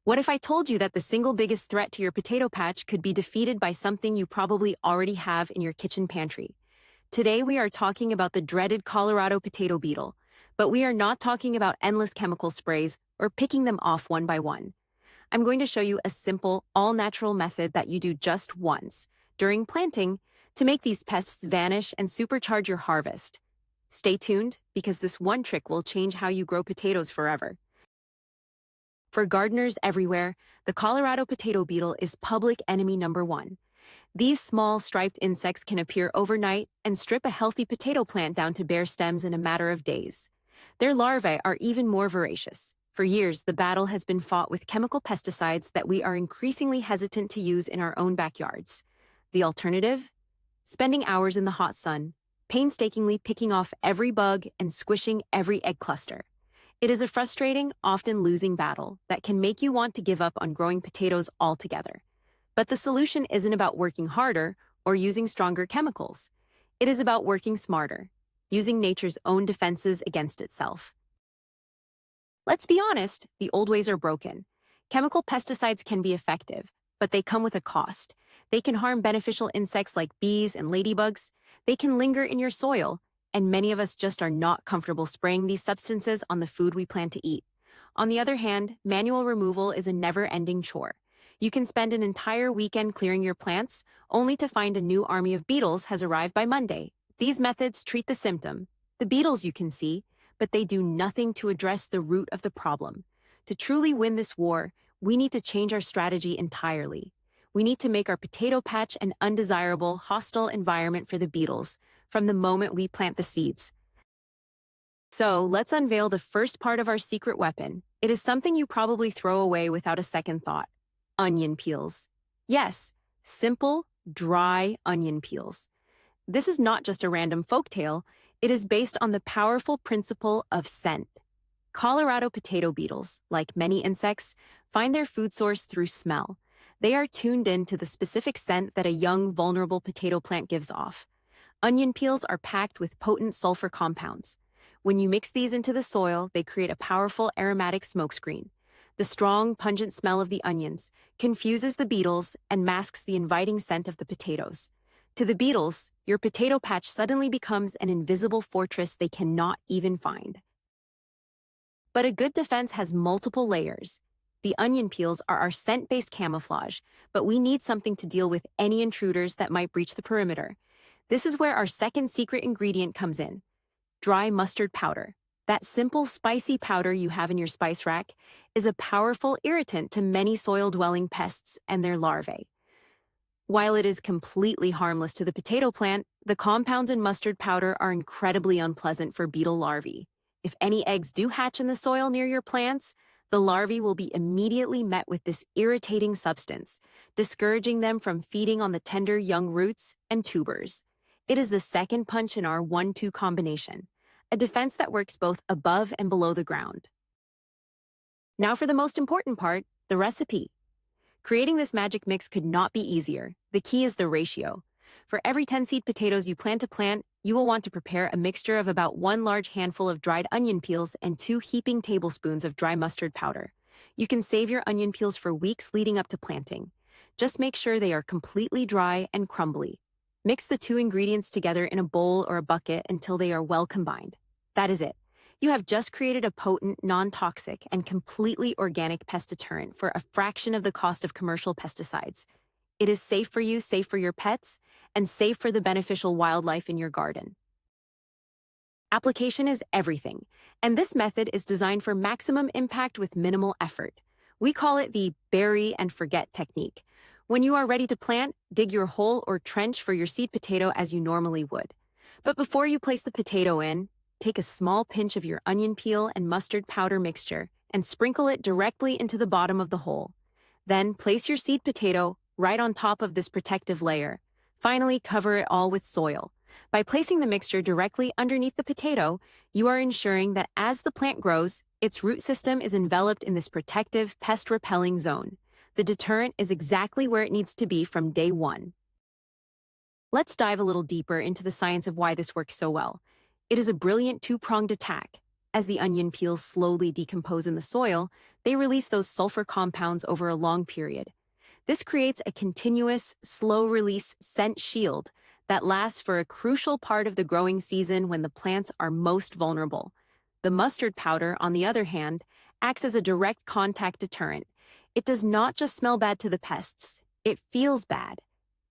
What if I told you that the single biggest threat to your potato patch could be defeated by something you probably already have in your kitchen pantry? Today we are talking about the dreaded Colorado potato beetle, but we are not talking about endless chemical sprays or picking them off one by one. I'm going to show you a simple, all-natural method that you do just once, during planting, to make these pests vanish and supercharge your harvest. Stay tuned, because this one trick will change how you grow potatoes forever. For gardeners everywhere, the Colorado potato beetle is public enemy number one. These small, striped insects can appear overnight and strip a healthy potato plant down to bare stems in a matter of days. Their larvae are even more voracious. For years, the battle has been fought with chemical pesticides that we are increasingly hesitant to use in our own backyards. The alternative? Spending hours in the hot sun, painstakingly picking off every bug and squishing every egg cluster. It is a frustrating, often losing battle that can make you want to give up on growing potatoes altogether. But the solution isn't about working harder or using stronger chemicals. It is about working smarter, using nature's own defenses against itself. Let's be honest, the old ways are broken. Chemical pesticides can be effective, but they come with a cost. They can harm beneficial insects like bees and ladybugs. They can linger in your soil, and many of us just are not comfortable spraying these substances on the food we plan to eat. On the other hand, manual removal is a never-ending chore. You can spend an entire weekend clearing your plants, only to find a new army of beetles has arrived by Monday. These methods treat the symptom, the beetles you can see, but they do nothing to address the root of the problem. To truly win this war, we need to change our strategy entirely. We need to make our potato patch an undesirable, hostile environment for the beetles, from the moment we plant the seeds. So, let's unveil the first part of our secret weapon. It is something you probably throw away without a second thought. Onion peels. Yes, simple, dry onion peels. This is not just a random folktale, it is based on the powerful principle of scent. Colorado potato beetles, like many insects, find their food source through smell. They are tuned in to the specific scent that a young, vulnerable potato plant gives off. Onion peels are packed with potent sulfur compounds. When you mix these into the soil, they create a powerful aromatic smokescreen. The strong, pungent smell of the onions confuses the beetles and masks the inviting scent of the potatoes. To the beetles, your potato patch suddenly becomes an invisible fortress they cannot even find. But a good defense has multiple layers. The onion peels are our scent-based camouflage, but we need something to deal with any intruders that might breach the perimeter. This is where our second secret ingredient comes in: dry mustard powder. That simple, spicy powder you have in your spice rack is a powerful irritant to many soil-dwelling pests and their larvae. While it is completely harmless to the potato plant, the compounds in mustard powder are incredibly unpleasant for beetle larvae. If any eggs do hatch in the soil near your plants, the larvae will be immediately met with this irritating substance, discouraging them from feeding on the tender young roots and tubers. It is the second punch in our 1-2 combination, a defense that works both above and below the ground. Now for the most important part, the recipe. Creating this magic mix could not be easier. The key is the ratio. For every 10 seed potatoes you plan to plant, you will want to prepare a mixture of about 1 large handful of dried onion peels and 2 heaping tablespoons of dry mustard powder. You can save your onion peels for weeks leading up to planting. Just make sure they are completely dry and crumbly. Mix the 2 ingredients together in a bowl or a bucket until they are well combined. That is it. You have just created a potent, non-toxic, and completely organic pest deterrent for a fraction of the cost of commercial pesticides. It is safe for you, safe for your pets, and safe for the beneficial wildlife in your garden. Application is everything, and this method is designed for maximum impact with minimal effort. We call it the bury and forget technique. When you are ready to plant, dig your hole or trench for your seed potato as you normally would. But before you place the potato in, take a small pinch of your onion peel and mustard powder mixture and sprinkle it directly into the bottom of the hole. Then place your seed potato right on top of this protective layer. Finally, cover it all with soil. By placing the mixture directly underneath the potato, you are ensuring that as the plant grows, its root system is enveloped in this protective, pest-repelling zone. The deterrent is exactly where it needs to be from day one. Let's dive a little deeper into the science of why this works so well. It is a brilliant 2-pronged attack. As the onion peels slowly decompose in the soil, they release those sulfur compounds over a long period. This creates a continuous, slow-release scent shield that lasts for a crucial part of the growing season when the plants are most vulnerable. The mustard powder, on the other hand, acts as a direct contact deterrent. It does not just smell bad to the pests, it feels bad.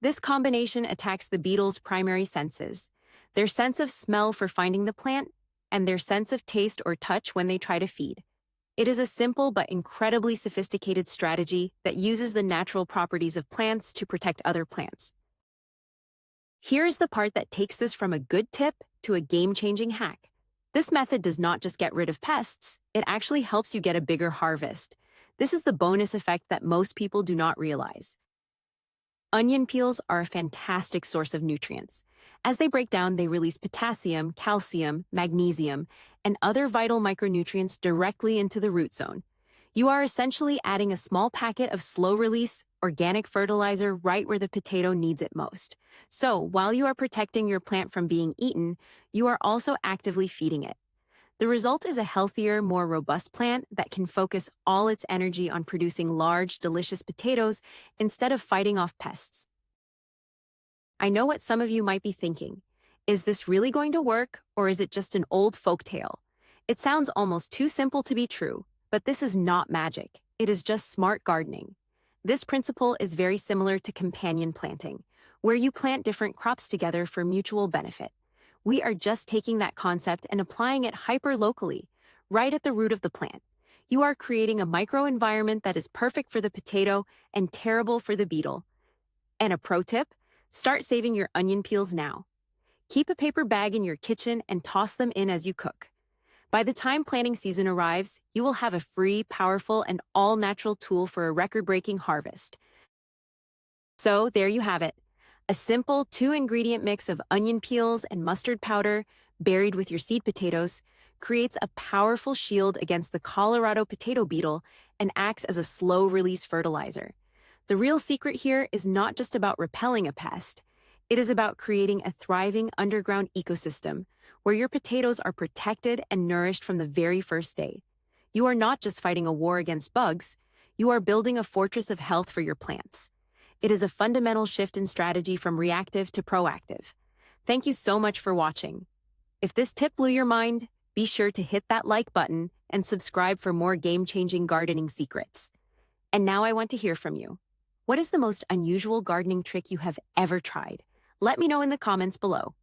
This combination attacks the beetles' primary senses, their sense of smell for finding the plant, and their sense of taste or touch when they try to feed. It is a simple but incredibly sophisticated strategy that uses the natural properties of plants to protect other plants. Here's the part that takes this from a good tip to a game-changing hack. This method does not just get rid of pests, it actually helps you get a bigger harvest. This is the bonus effect that most people do not realize. Onion peels are a fantastic source of nutrients. As they break down, they release potassium, calcium, magnesium, and other vital micronutrients directly into the root zone. You are essentially adding a small packet of slow-release, organic fertilizer right where the potato needs it most. So, while you are protecting your plant from being eaten, you are also actively feeding it. The result is a healthier, more robust plant that can focus all its energy on producing large, delicious potatoes instead of fighting off pests. I know what some of you might be thinking. Is this really going to work, or is it just an old folktale? It sounds almost too simple to be true, but this is not magic. It is just smart gardening. This principle is very similar to companion planting, where you plant different crops together for mutual benefit. We are just taking that concept and applying it hyper-locally, right at the root of the plant. You are creating a microenvironment that is perfect for the potato and terrible for the beetle. And a pro tip? Start saving your onion peels now. Keep a paper bag in your kitchen and toss them in as you cook. By the time planting season arrives, you will have a free, powerful, and all-natural tool for a record-breaking harvest. So there you have it. A simple 2-ingredient mix of onion peels and mustard powder, buried with your seed potatoes, creates a powerful shield against the Colorado potato beetle and acts as a slow-release fertilizer. The real secret here is not just about repelling a pest. It is about creating a thriving underground ecosystem where your potatoes are protected and nourished from the very first day. You are not just fighting a war against bugs, you are building a fortress of health for your plants. It is a fundamental shift in strategy from reactive to proactive. Thank you so much for watching. If this tip blew your mind, be sure to hit that like button and subscribe for more game-changing gardening secrets. And now I want to hear from you. What is the most unusual gardening trick you have ever tried? Let me know in the comments below.